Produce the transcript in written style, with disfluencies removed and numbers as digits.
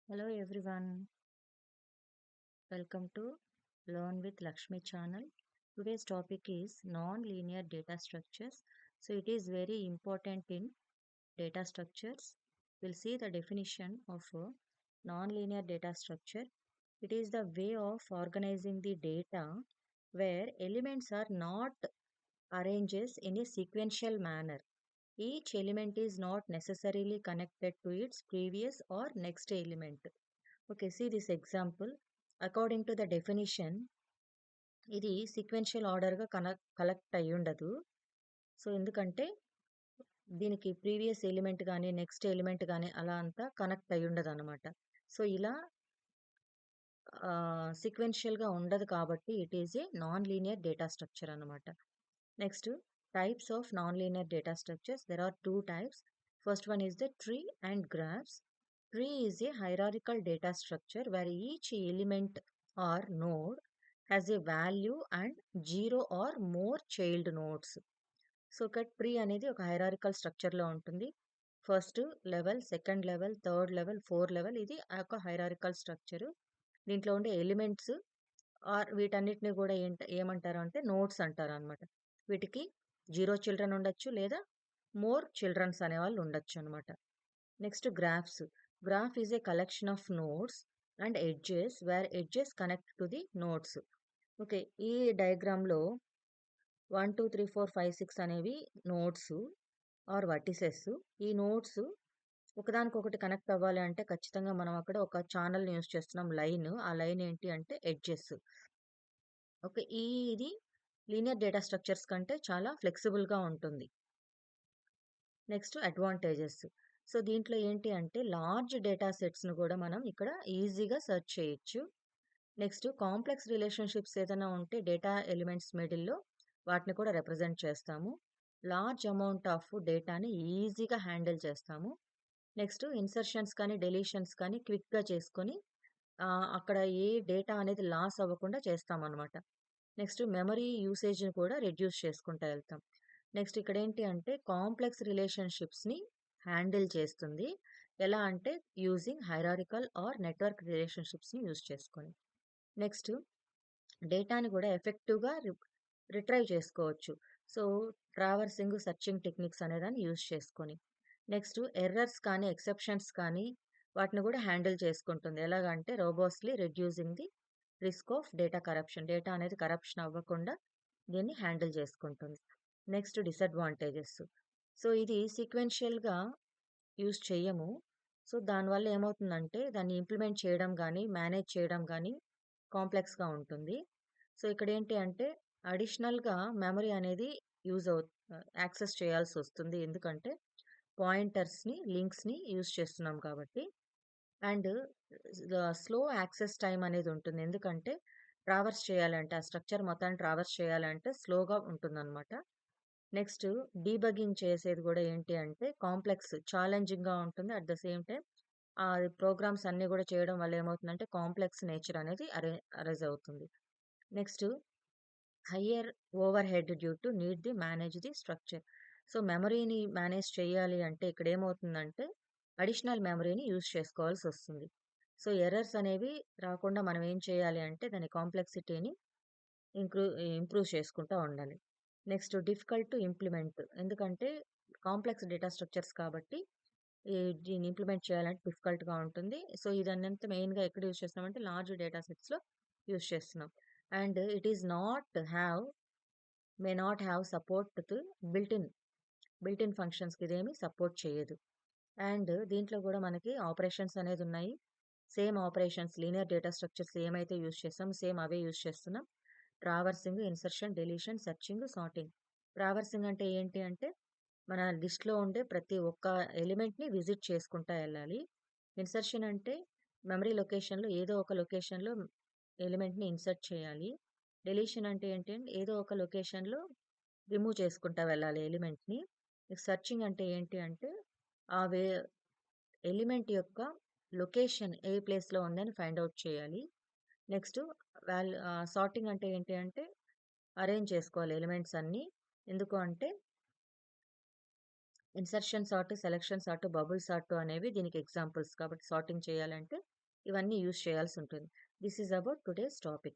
Hello everyone, welcome to Learn with Lakshmi channel. Today's topic is non-linear data structures. So it is very important in data structures. We'll see the definition of a non-linear data structure. It is the way of organizing the data where elements are not arranged in a sequential manner. Each element is not necessarily connected to its previous or next element. Okay, see this example. According to the definition, ఇది sequential ఆర్డర్గా collect అయ్యి ఉండదు. So ఎందుకంటే దీనికి previous element కానీ next element కానీ అలా అంతా connect అయ్యి ఉండదు అనమాట. సో ఇలా సీక్వెన్షియల్గా ఉండదు కాబట్టి it is a non linear data structure అనమాట. Next types of non linear data structures. There are two types. First one is the tree and graphs. Tree is a hierarchical data structure where each element or node has a value and 0 or more child nodes. So ఒక tree అనేది ఒక hierarchical స్ట్రక్చర్లో ఉంటుంది. First level, second level, third level, four level, ఇది ఒక hierarchical structure. దీంట్లో ఉండే elements are వీటన్నిటిని కూడా ఏమంటారు అంటే నోడ్స్ అంటారు అనమాట. వీటికి 0 చిల్డ్రన్ ఉండొచ్చు లేదా మోర్ చిల్డ్రన్స్ అనేవాళ్ళు ఉండొచ్చు అనమాట. Next graphs. Graph is a collection of nodes and edges where edges connect to the nodes. Okay, ఈ డయాగ్రామ్లో 1 2 3 4 5 6 అనేవి నోడ్స్ ఆర్ వర్టిసెస్. ఈ నోడ్స్ ఒకదానికొకటి కనెక్ట్ అవ్వాలి అంటే ఖచ్చితంగా మనం అక్కడ ఒక ఛానల్ని యూస్ చేస్తున్నాం, లైన్. ఆ లైన్ ఏంటి అంటే ఎడ్జెస్. ఓకే, ఇది లీనియర్ డేటా స్ట్రక్చర్స్ కంటే చాలా ఫ్లెక్సిబుల్గా ఉంటుంది. Next advantages. సో దీంట్లో ఏంటి అంటే లార్జ్ డేటా సెట్స్ను కూడా మనం ఇక్కడ ఈజీగా సెర్చ్ చేయొచ్చు. నెక్స్ట్ కాంప్లెక్స్ రిలేషన్షిప్స్ ఏదైనా ఉంటే డేటా ఎలిమెంట్స్ మిడిల్లో వాటిని కూడా రిప్రజెంట్ చేస్తాము. లార్జ్ అమౌంట్ ఆఫ్ డేటాని ఈజీగా హ్యాండిల్ చేస్తాము. నెక్స్ట్ ఇన్సర్షన్స్ కానీ డెలీషన్స్ కానీ క్విక్గా చేసుకొని అక్కడ ఏ డేటా అనేది లాస్ అవ్వకుండా చేస్తామన్నమాట. నెక్స్ట్ మెమరీ యూసేజ్ని కూడా రెడ్యూస్ చేసుకుంటూ వెళ్తాం. నెక్స్ట్ ఇక్కడ ఏంటి అంటే కాంప్లెక్స్ రిలేషన్షిప్స్ని హ్యాండిల్ చేస్తుంది. ఎలా అంటే యూజింగ్ హైరారికల్ ఆర్ నెట్వర్క్ రిలేషన్షిప్స్ని యూజ్ చేసుకొని. నెక్స్ట్ డేటాని కూడా ఎఫెక్టివ్గా రిట్రైవ్ చేసుకోవచ్చు. సో ట్రావర్సింగ్, సర్చింగ్ టెక్నిక్స్ అనేదాన్ని యూజ్ చేసుకొని. నెక్స్ట్ ఎర్రర్స్ కానీ ఎక్సెప్షన్స్ కానీ వాటిని కూడా హ్యాండిల్ చేసుకుంటుంది. ఎలాగంటే robustly reducing the risk of data corruption. Data అనేది కరప్షన్ అవ్వకుండా దీన్ని హ్యాండిల్ చేసుకుంటుంది. Next disadvantages. సో ఇది సీక్వెన్షియల్గా యూజ్ చేయము. సో దానివల్ల ఏమవుతుందంటే దాన్ని ఇంప్లిమెంట్ చేయడం కానీ మేనేజ్ చేయడం కానీ కాంప్లెక్స్గా ఉంటుంది. సో ఇక్కడ ఏంటి అంటే అడిషనల్గా మెమరీ అనేది యాక్సెస్ చేయాల్సి వస్తుంది. ఎందుకంటే పాయింటర్స్ని, లింక్స్ని యూజ్ చేస్తున్నాం కాబట్టి. అండ్ స్లో యాక్సెస్ టైం అనేది ఉంటుంది. ఎందుకంటే ట్రావర్స్ చేయాలంటే ఆ స్ట్రక్చర్ మొత్తాన్ని ట్రావర్స్ చేయాలంటే స్లోగా ఉంటుందన్నమాట. నెక్స్ట్ డీబగింగ్ చేసేది కూడా ఏంటి అంటే కాంప్లెక్స్, ఛాలెంజింగ్గా ఉంటుంది. అట్ ద సేమ్ టైం ఆ ప్రోగ్రామ్స్ అన్నీ కూడా చేయడం వల్ల ఏమవుతుందంటే కాంప్లెక్స్ నేచర్ అనేది అరైజ్ అవుతుంది. Next higher over head due to need the manage the structure. So మెమరీని మేనేజ్ చేయాలి అంటే ఇక్కడ ఏమవుతుందంటే అడిషనల్ మెమరీని యూజ్ చేసుకోవాల్సి వస్తుంది. సో ఎర్రర్స్ అనేవి రాకుండా మనం ఏం చేయాలి అంటే దాని కాంప్లెక్సిటీని ఇంప్రూవ్ చేసుకుంటూ ఉండాలి. Next difficult to implement. ఎందుకంటే కాంప్లెక్స్ డేటా స్ట్రక్చర్స్ కాబట్టి దీన్ని ఇంప్లిమెంట్ చేయాలంటే డిఫికల్ట్గా ఉంటుంది. సో ఇదన్నంతా మెయిన్గా ఎక్కడ యూజ్ చేస్తున్నామంటే లార్జ్ డేటా సెట్స్లో యూజ్ చేస్తున్నాం. And it is may not have support to built in ఫంక్షన్స్కి ఇదేమి సపోర్ట్ చేయదు. అండ్ దీంట్లో కూడా మనకి ఆపరేషన్స్ అనేది ఉన్నాయి. Same operations linear data structures ఏమైతే యూజ్ చేస్తాం సేమ్ అవే యూజ్ చేస్తున్నాం. Traversing, insertion, deletion, searching, sorting. Traversing అంటే ఏంటి అంటే మన లిస్ట్లో ఉండే ప్రతి ఒక్క ఎలిమెంట్ని విజిట్ చేసుకుంటూ వెళ్ళాలి. ఇన్సర్షన్ అంటే మెమరీ లొకేషన్లో ఏదో ఒక లొకేషన్లో ఎలిమెంట్ని ఇన్సర్ట్ చేయాలి. డెలీషన్ అంటే ఏంటి అంటే ఏదో ఒక లొకేషన్లో రిమూవ్ చేసుకుంటూ వెళ్ళాలి ఎలిమెంట్ని. సెర్చింగ్ అంటే ఏంటి అంటే ఆ ఎలిమెంట్ యొక్క లొకేషన్ ఏ ప్లేస్లో ఉందని ఫైండ్ అవుట్ చేయాలి. నెక్స్ట్ సార్టింగ్ అంటే ఏంటి అంటే అరేంజ్ చేసుకోవాలి ఎలిమెంట్స్ అన్నీ. ఎందుకు అంటే insertion sort, selection sort, bubble sort అనేవి దీనికి ఎగ్జాంపుల్స్. కాబట్టి సార్టింగ్ చేయాలంటే ఇవన్నీ యూజ్ చేయాల్సి ఉంటుంది. This is about today's topic.